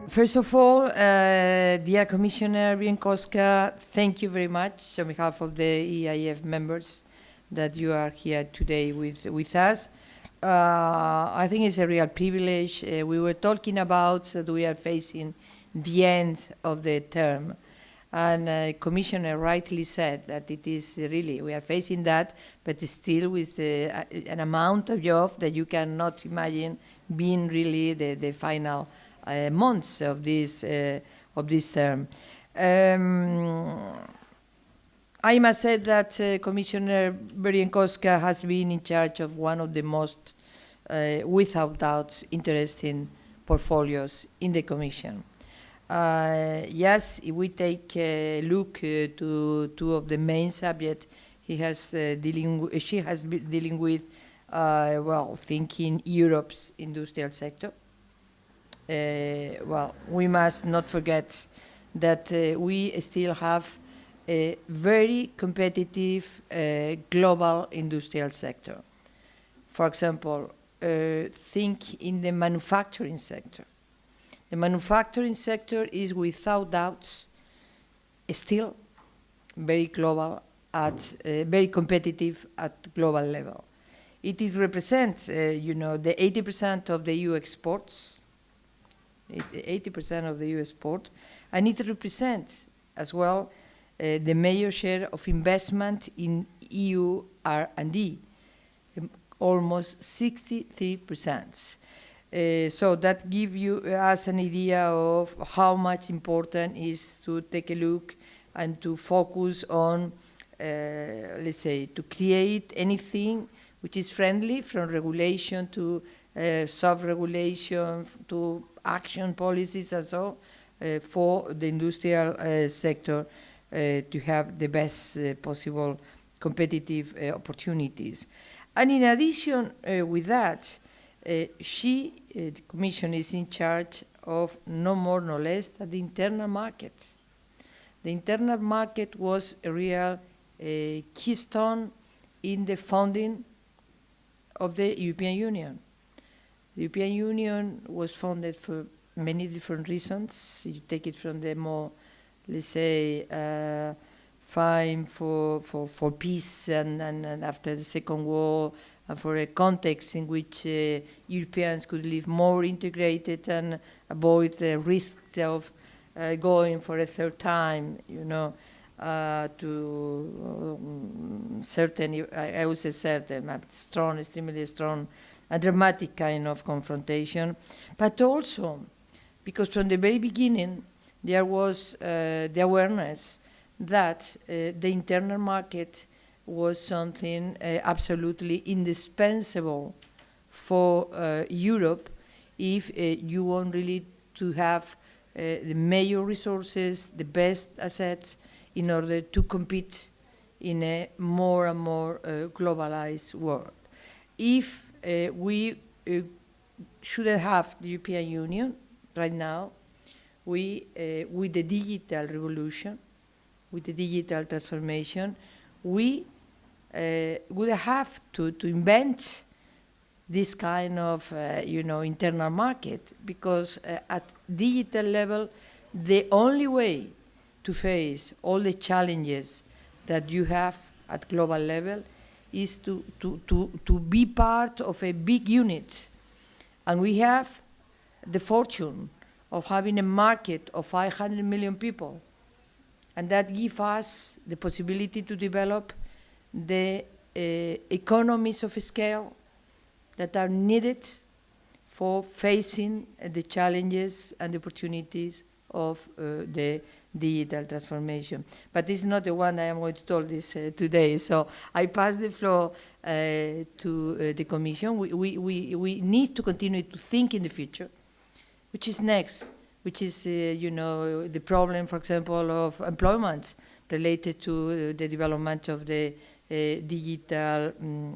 First of all, dear Commissioner Bieńkowska, thank you very much on behalf of the EIF members that you are here today with us. I think it's a real privilege. We were talking about that we are facing the end of the term. And Commissioner rightly said that it is really, we are facing that, but still with an amount of job that you cannot imagine being really the final months of this term. I must say that Commissioner Bieńkowska has been in charge of one of the most, without doubt, interesting portfolios in the Commission. Yes, if we take a look to two of the main subjects she has been dealing with, well, thinking Europe's industrial sector. Well, we must not forget that we still have a very competitive global industrial sector. For example, think in the manufacturing sector. The manufacturing sector is without doubt still very global, very competitive at global level. It represents, the 80% of the EU exports, 80% of the EU export, and it represents as well the major share of investment in EU R&D, almost 63%. So that gives us an idea of how much important is to take a look and to focus on, let's say, to create anything which is friendly, from regulation to soft regulation to action policies and so for the industrial sector to have the best possible competitive opportunities. And in addition with that, the Commission is in charge of no more, no less than the internal market. The internal market was a real keystone in the founding of the European Union. The European Union was founded for many different reasons. You take it from the more, let's say, fight for peace and after the Second War, and for a context in which Europeans could live more integrated and avoid the risks of going for a third time, to certain, I would say certain, strong, extremely strong, a dramatic kind of confrontation. But also, because from the very beginning, there was the awareness that the internal market was something absolutely indispensable for Europe if you want really to have the major resources, the best assets, in order to compete in a more and more globalized world. If we shouldn't have the European Union right now, with the digital revolution, with the digital transformation, we would have to invent this kind of, internal market, because at digital level, the only way to face all the challenges that you have at global level is to be part of a big unit. And we have the fortune of having a market of 500 million people. And that gives us the possibility to develop the economies of scale that are needed for facing the challenges and the opportunities of the digital transformation. But this is not the one I am going to talk this today. So I pass the floor to the Commission. We need to continue to think in the future, which is next, which is, the problem, for example, of employment related to the development of the digital,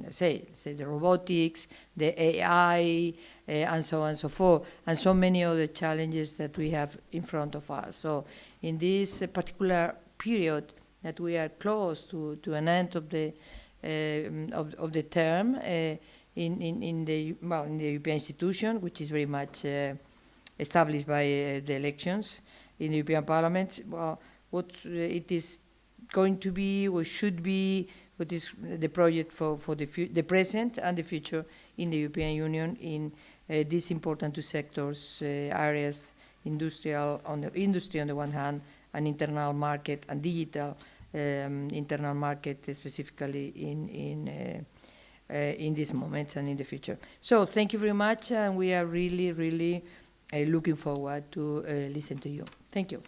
say the robotics, the AI, and so on and so forth, and so many other challenges that we have in front of us. So in this particular period that we are close to an end of the term, in the European institution, which is very much established by the elections in the European Parliament. Well, what it is going to be or should be, what is the project for the present and the future in the European Union in these important two sectors, areas, industry on the one hand, and internal market and digital internal market, specifically in this moment and in the future. So thank you very much, and we are really, really looking forward to listen to you. Thank you.